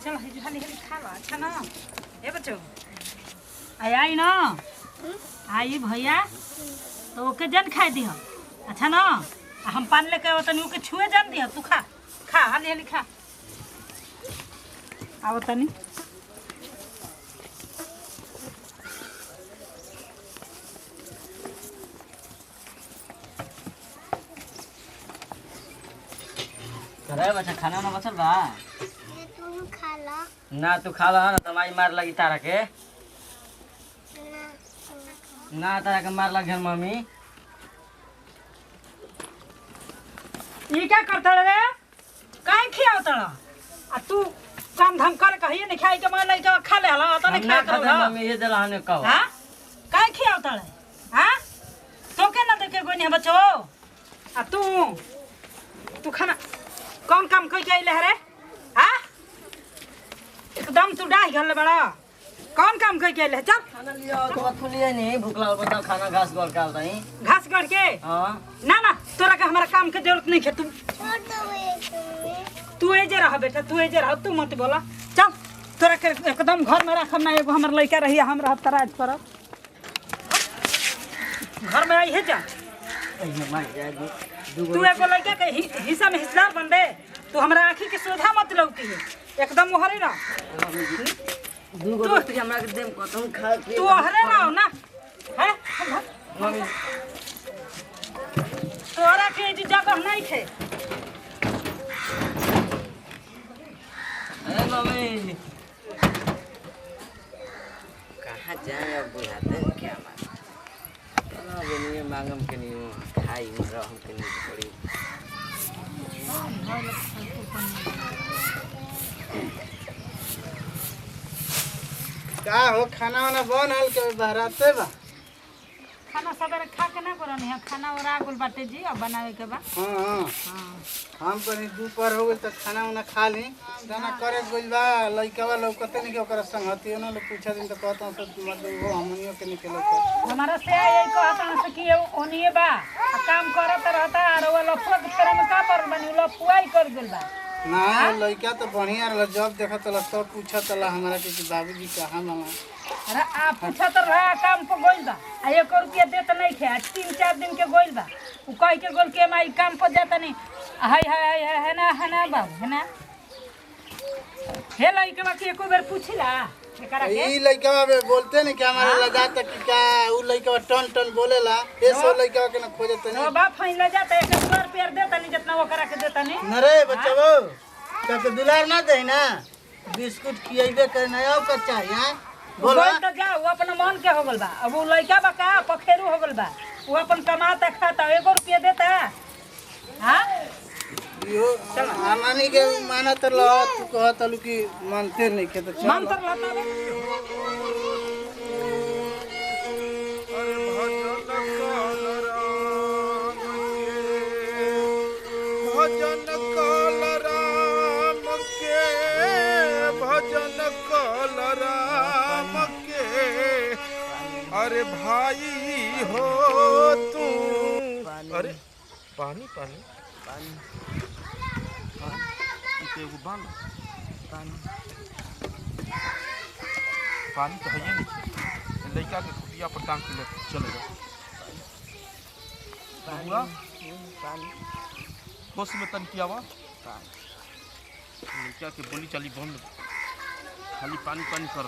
चल हाली हाली खा लो अच्छा ना ए बच्चों आई ना आई भैया तो ओके जन खाए दी अच्छा ना हम पान लेके आओ तनी ओके छुए जान दी तू खा खा हाली हाली खा आओ तनी अरे बच्चा खाना ना बचल बा तू खा ला ना तू खा ला ना तुम्हारी मार लगी तारा के ना तारा के मार लगी मम्मी ये क्या करता रे काहे खियावता आ तू काम धाम कर कहिए नहीं खाई के मार लइका खा ले हला त नहीं ना खा खाता मम्मी ये दला हने कहो हां काहे खियावता रे हां तो के ना देखे कोई नहीं बच्चो आ तू खाना कौन काम कोई के ले रे हां एकदम तू डाही घल बड़ा कौन काम कोई के ले चल खाना लियो तो बात खुलिए नहीं भूख लागल बता खाना घास गोल काल दई घास गड़ के हां ना तोरा के हमारा काम के जरूरत नहीं है तू एजे रह बेटा तू एजे रह तू मत बोला चल तोरा के एकदम घर में रखम ना एगो हमर लइका रही हम रह तराज पर घर में आई है जा तू एगो लइका के हिस्सा में हिस्सेदार बन बे तू हमरा आंखी के सोझा मत लौटी है एकदम ओहरे ना दूगो रोटी हमरा के देम कतौ खा के तू ओहरे ना हो ना है मम्मी तोरा के जी जगह नहीं थे अरे मम्मी कहाँ जाए अब बुलाते हैं क्या मार चलो बोलिए मांगम के नहीं खाई मरो हम के नहीं पड़ी का हो खाना वाना बनल के बहराते बा खाना सवेरे खा के ना करनी है खाना और आगुल बाटे जी अब बनावे के बा हाँ हम कनी दोपहर हो गइल त खाना वाना खा ली गाना करे गइल बा लइकावा लौकते नहीं के ओकरा संगति ना लोग पूछा दिन त कहता सब मतलब वो हमनियो के निकलो हमारा से यही कहता से कि ओनिए बा आ काम करत रहता और वो लफुआ के फेरे में का पर बनी लफुआ ही कर गेल बा ना लइका तो बढ़िया रह जब देखत ला सब पूछत ला हमरा के कि बाबूजी कहां मामा अरे आप पूछत रहा काम पर गइल बा आ 1 रुपया देत नहीं थे 3-4 दिन के गइल बा उ कह के गोल के माई काम पर जाता नहीं हाय है ना बाबू है ना हे लइका बा के एको बेर पूछिला एकरा के ई लइका बे बोलते नहीं कि हमारे लगा तक कि का उ लइका टन बोलेला ए सो लइका के ना खोजत नहीं नो बाप फाइन ले जाता 1 रुपया देता नहीं जितना वो करा के देता नहीं न रे बच्चो तब दुलार ना दे ना बिस्कुट खियाइबे करे ना अब का चाहिए हां बोला तो जा वो अपना मन के हो गल बा अब वो लइका बा का पखेरू हो गल बा वो अपन कमाता खाता 1 रुपया देता हां यो हमनी के मानत ल तू कहत लु कि मानते नहीं के तो चल मन तर लाता बे अरे भाई हो तू अरे पानी पानी पानी एगो बाल पानी पानी तो है नहीं लड़का के कुटिया पर टांग के ले चले जाओ पानी होश में तन किया हुआ लड़का के बोली चाली बंद खाली पानी पानी कर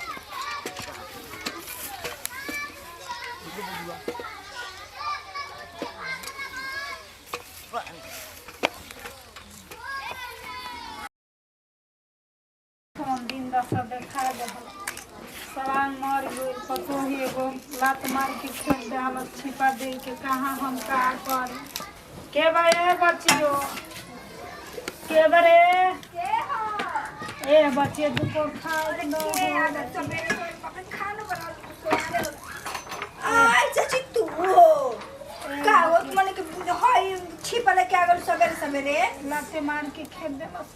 दिन दस देखा सवाल मर गई पतोही एगो लात मार के खेल दे हालत छिपा दे के कहाँ हम का कर के बारे बच्चियो के बारे ए बच्चे दुको खा दो आई चाची तू हो का हो मने के होई छिपले के आगल सवेरे लाते मार के खेल दे बस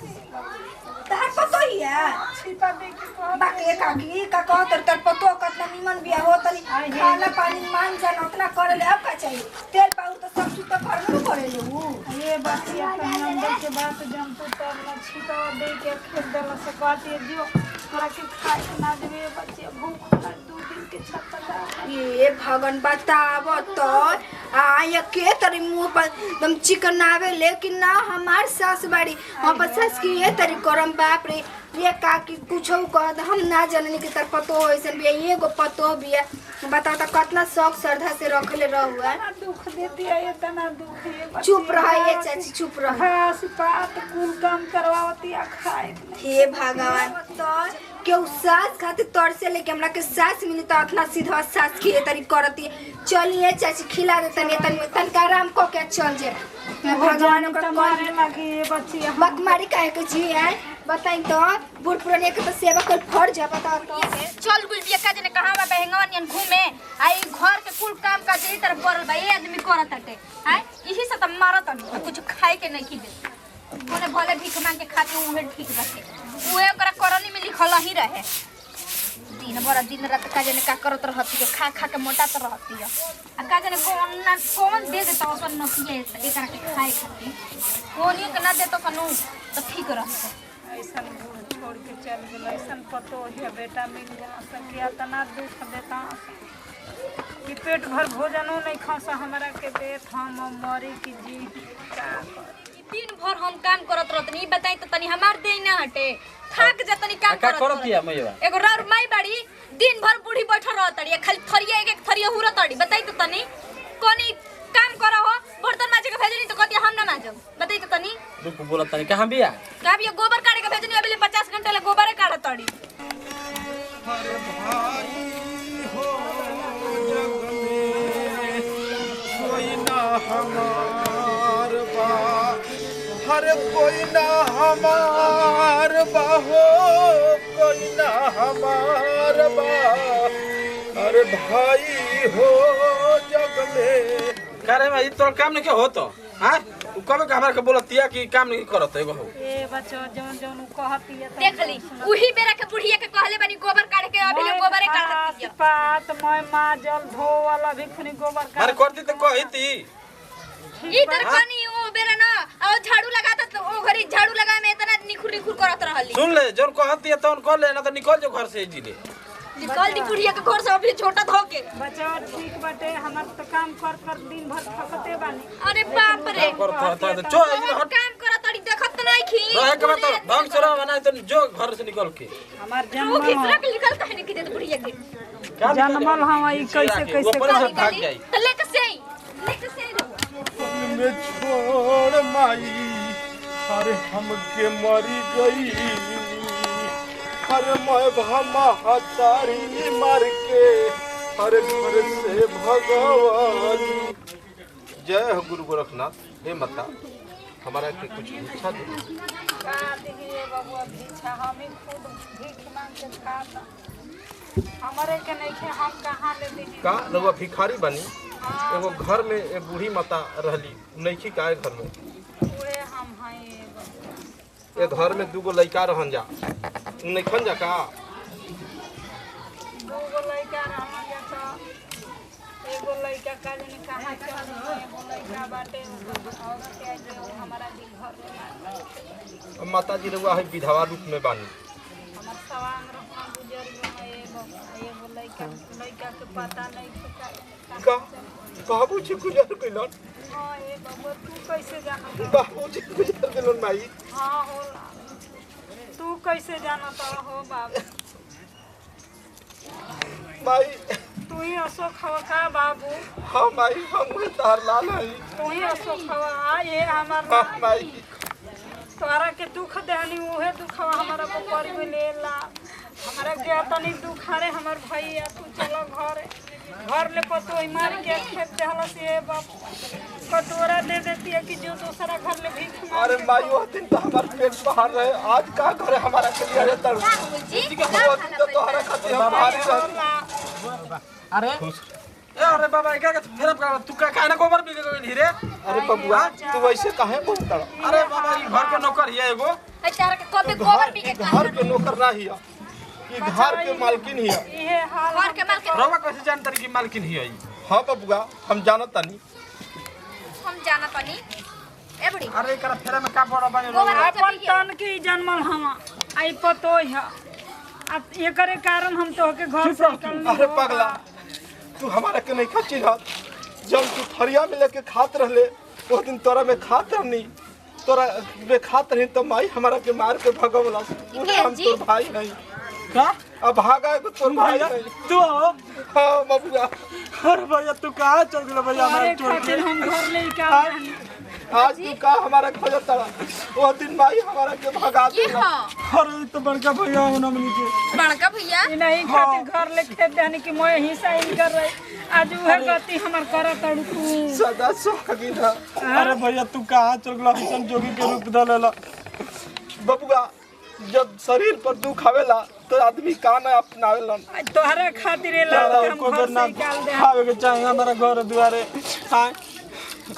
तार पतो ही है छिपा दे के कह बाकी काकी का कह तर पतो कतना निमन बिया हो तनी खाना पानी मान जान उतना करे ले अब का चाहिए तेल पाउर तो सब चीज तो घर में करे ले ऊ ये बच्चिया तो अंदर के बात जम कुत्ता न छिटा दे के खेल देला से कहती जो तोरा के खाए के ना देबे बच्चे भूख ना 2 दिन के छत्ता ये भगवान बताव तो आय के तरी मुंह पर एकदम चिकन आवे लेकिन ना हमार सास बाड़ी हम पर सास की ये तरी करम बाप रे ये काकी कुछो कह हम ना जननी के तर पतो होइसन भी एगो पतो भी बता त कितना शौक श्रद्धा से रखले रहुआ दुख देती है इतना दुख है चुप रह ये चाची चुप रह खास पात कुल काम करवावती आ खाए के नहीं। हे भगवान तो केहू सास खातिर तोर से लेके हमरा के सास मिली तो इतना सीधा सास की तरी करती चलिए चाची खिला दे तन का आराम को के चल जे भगवान ओकर मारे लगी ये बच्ची बकमारी काहे के जी है बताई तो बूढ़ पुराने के तो सेवा कर फर्ज है बता तो चल गुल बिया का जने कहां बा बहंगवा नियन घूमे आई घर के कुल काम का जे तरह पड़ल बा ये आदमी करत हटे हैं इही से त मारत न कुछ खाए के नहीं दे कोने भले भीख मांग के खाते उहे ठीक बाटे उहे ओकरा करनी में लिखल ही रहे दिन रात का जने का करत रहती है खा खा के मोटा तो रहती है आ का जने कौन दे देता ओसन नसिए एकरा के खाए खाती कोनियो के ना देतो कनु तो ठीक रहत ऐसा छोड़ के चल गया ऐसा पतो है बेटा मिल गया सकिया तना दुख देता कि पेट भर भोजनो नहीं खासा हमरा के देत हम मरी की जी का दिन भर हम काम करत रहतनी बताई तो तनी हमार दे ना हटे खाक जतनी काम करत किया मैवा एगो रार माई बाड़ी दिन भर बूढ़ी बैठल रहतड़ी खाली थरिया एक थरिया हुरतड़ी बताई तो तनी कोनी काम करा हो बर्तन माजे के भेजनी तो कहती हम ना माजब बताई तो तनी रुक बोलत तनी कहां बिया का बिया गोबर काटे के भेजनी अबले 50 घंटे ले गोबरे काटतड़ी अरे भाई हो जग में कोई ना हमार बा हर कोई ना हमार बा हो कोई ना हमार बा अरे भाई हो जग में करे भाई तोर काम नहीं के हो तो हां तू कबे का हमरा के बोलतिया कि काम नहीं करत एगो हो ए बच्चो जौन जौन कहती है देख ली उही बेरा के बुढ़िया के कहले बनी गोबर काट के अबले गोबरे काटती पात मैं माजल धोवल अभी खुनी गोबर मारे करती तो कहिती इधर कनी ओ बेरा ना और झाड़ू लगाता तो ओ घरी झाड़ू लगाए में इतना निखुर निखुर करत रहली सुन ले जोन कहती है तौन कर ले ना तो निकल जो घर से जिले निकल दी बुढ़िया के घर से अभी छोटा धो के बच्चा ठीक बाटे हमर तो काम कर दिन भर थकते बानी अरे बाप रे कर चो हट काम करत तड़ी देखत नहीं खी रहे के बता ढंग से रह बना तो जो घर से निकल के हमार वो जन्म कितना के निकल काहे नहीं देत बुढ़िया के जन्मल हम ई कैसे कैसे ऊपर से भाग जाई तो लेके से में छोड़ माई अरे हमके मरी गई अरे मैं भमा हतारी मार के अरे घर से भगवान जय हो गुरु गोरखनाथ हे माता हमारा के कुछ इच्छा दे का दिए बाबू भिक्षा हम ही खुद भीख मांग के खाता हमारे के नहीं खे हम कहां ले दी का रउआ भिखारी बनी एगो घर में एक बूढ़ी माता रहली नइखी का घर में पूरे हम हैं ए घर में दूगो लइका रहन जा नइखन जा का दूगो लड़का रहन जा तो एगो लड़का का जने कहां चल एगो लड़का बाटे औरत के जो हमारा दिल घर में अब माता जी रउआ है विधवा रूप में बानी हमर सवांग रहना गुजर में एगो लड़का के पता नहीं का बाबूजी गुजर गइलन हां ए बाबू तू कैसे जाना बाबूजी गुजर गइलन माई हां होला तू कैसे जाना तो हो बाबू माई तू ही अशोक हवा का बाबू हाँ माई हम तार लाल हई तू ही अशोक हवा ये हमार हाँ माई तोरा के दुख देहनी उहे दुख हमारा पर में लेला हमारा के तनी दुख रे हमर भैया तू चलो घर ले पतो मार के खेत देहला से बाप कटोरा दे देती है कि जो दूसरा घर में भीख मांग अरे माई वो दिन तो हमार पेट बाहर रहे आज का करे हमारा के लिए रे तर जी वो दिन तो तोहरा खातिर हम बाहर रहे अरे ए अरे बाबा क्या फिर अब तू का खाना गोबर भी गइल रे अरे बबुआ तू वैसे काहे बोलता अरे बाबा ई घर के नौकर हिया एगो ए तारा के कबे गोबर पी के घर के नौकर ना हिया कि घर के मालकिन हिया ये हाल घर के माल के रउआ कैसे जानत कि मालकिन हिया ई हाँ बबुआ हम जानत तानी हम जाना तनी ए बुढ़ी अरे एकरा फेरा में का पड़ बानी गोबर अपन चली है। तन की जन्मल हम आई पतो है अब एकरे कारण हम तो के घर से निकलनी अरे पगला तू हमारा के नहीं खची ना जब तू थरिया में लेके खात रहले वो दिन तोरा में खात रहनी तोरा में खात रही तो माई हमारा के मार के भगवला पूरे हम जी। तोर भाई नहीं का अब भागा तो तोर भाई भैया नहीं तू हो हाँ बबुआ अरे भैया तू कहाँ चल गेल भैया अरे हमारे छोड़ खातिर के हम घर ले के आज तू का हमारा खोज तड़ा वो दिन माई हमारा के भगा की दे हो अरे तो बड़का भैया हो ना हमनी के बड़का भैया नहीं खातिर घर ले खेत जाने की मोए हिस्सा इन कर रही आज उहे गति हमर करत तड़कू सदा सुहागिन है अरे भैया तू कहाँ चल गेल हसन जोगी के रूप धलेला बबुआ जब शरीर पर दुख आवेला तो आदमी का ना अपनावेलन तोहरा खातिर ये लाल के हम घर से निकाल दे खावे के चाहिए हमारा घर दुआरे हाँ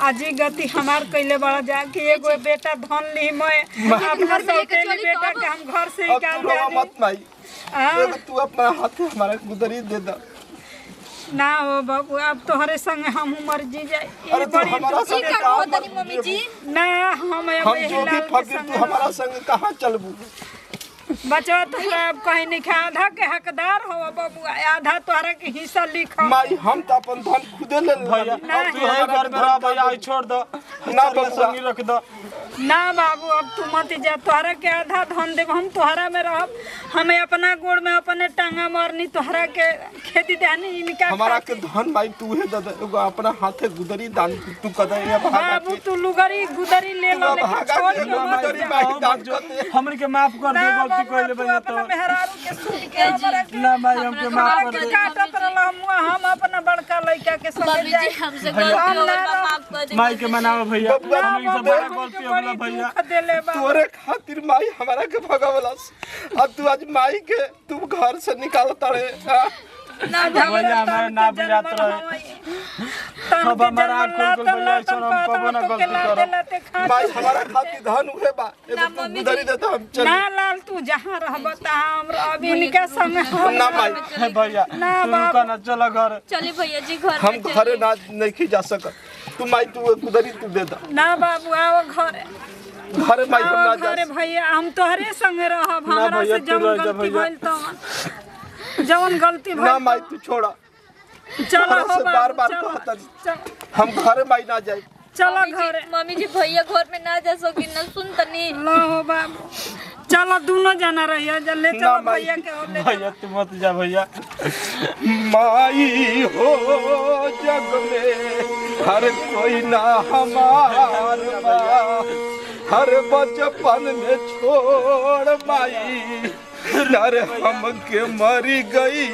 आज ही गति हमार कैले बड़ा जा कि एगो बेटा धन ली मैं अपना सौतेली बेटा के हम घर से अब निकाल तू रोवा दे मत माई हाँ? एगो तू अपना हाथ हमारा गुदरी दे दा ना हो बाबू अब तोहरे संग हम मर जी जाए अरे ये तू बड़ी हमारा जी संग का हो तनी मम्मी जी ना हम अब हम यही जोगी लाल के फकीर संग तू हमारा संग कहाँ चलबू बचवा तोहरा अब कहीं नहीं खा आधा के हकदार हो बाबू आधा तोहरा के हिस्सा लिख माई हम तो अपन धन खुदे ले भैया लेली। अब तू है घर भरा भैया आई छोड़ दो ना ना बबुआ। संगी रख दो ना बाबू अब तू मत जा तोहरा के आधा धन देव हम तोहरा में रहब हमें अपना गोड़ में अपने टांगा मारनी तोहरा के खेती देनी इनका हमारा के धन माई तू है दे एगो अपना हाथे गुदरी दान तू कदे ये भागा बाबू के तू लुगरी गुदरी ले लो लेकिन भागा छोड़ के के मत गुदरी जा। माई दान करते हमनी के माफ कर दे ना गलती बाबू कइले तू भैया अपना तो मेहरारू के सुन के हमरा के ना भाई हमके माफ हमरा कर के दे काटत रहला हम अपना बड़का लड़का के संग जाए हमसे हम ना रह- माई के मनाओ भैया बबुआ, हमनी से बाबू, बड़ा हमके गलती हो गला बड़ी भैया दुख देले बा तोरे खातिर माई हमारा के भगावलस अब तू आज माई के तू घर से निकाल तड़े हाँ? ना भैया हमारे ना बुझात रहे अब हमारा आँख खोल के भैया ऐसा हम कबो ना गलती करब माई हमारा खातिर धन उहे बा एगो तू गुदरी दे तो हम चल ना लाल तू जहाँ रहब हम अभी इनके संग हम ना माई है भैया ना तू बाबू। कहना चलो घर चली भैया जी घर हम घरे ना नहीं जा सकत तू माई तू गुदरी तू दे दा ना बाबू आओ घरे घरे माई हम ना आओ जा घरे भैया हम तोहरे संग रहब ना हमरा भैया, से तू जवन रह जा गलती भैया। भइल तवन जवन गलती ना भइल माई तू छोड़ा चलो तोहरा हो से बाबू बार-बार चलो कहता हम घरे माई ना जाए चलो घरे मम्मी जी भैया घर में ना जा सकी ना सुन तनी लो हो बाबू चलो दोनों जना रहिए ले ना चलो माई। भैया के और ले भैया तू मत जा भैया माई हो जग में हर कोई ना हमार बा हर बचपन में छोड़ माई अरे हमके मरी गई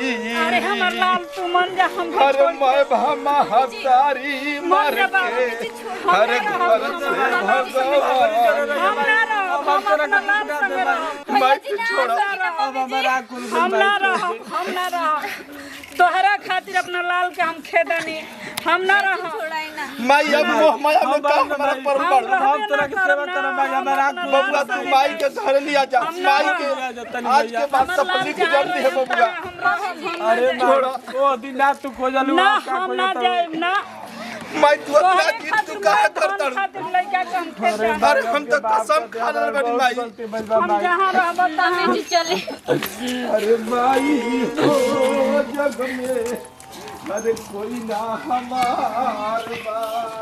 अरे हमर लाल तू मन जा हम हर मैं भामा हतारी मर के हर घर से भगवान हम ना रहो हम अपना लाल संग रहो मैं तू छोड़ा अब हमारा आँख खोल हम ना रहो हम ना रहो तोहरा खातिर अपना लाल के हम खेदनी हम ना रहो छोड़ाई ना माई अब मोह माया में का हमारा पर पड़ हम तोरा के सेवा करब भाई हमारा आँख खोल बबुआ तू माई के घर लिया जा माई के आज के बाद सब लिख जल्दी है बबुआ अरे छोड़ा। ओ दिन ना तू खोजलू ना का हम ना जाए ना माई तू अपना तोहरे की खातिर तू काहे धन करता खातिर लइका के हम खेदनी अरे हम तो कसम खा ले बनी माई हम जहाँ रहब तहाँ जी चले अरे माई हो जग में अरे कोई ना हमार बा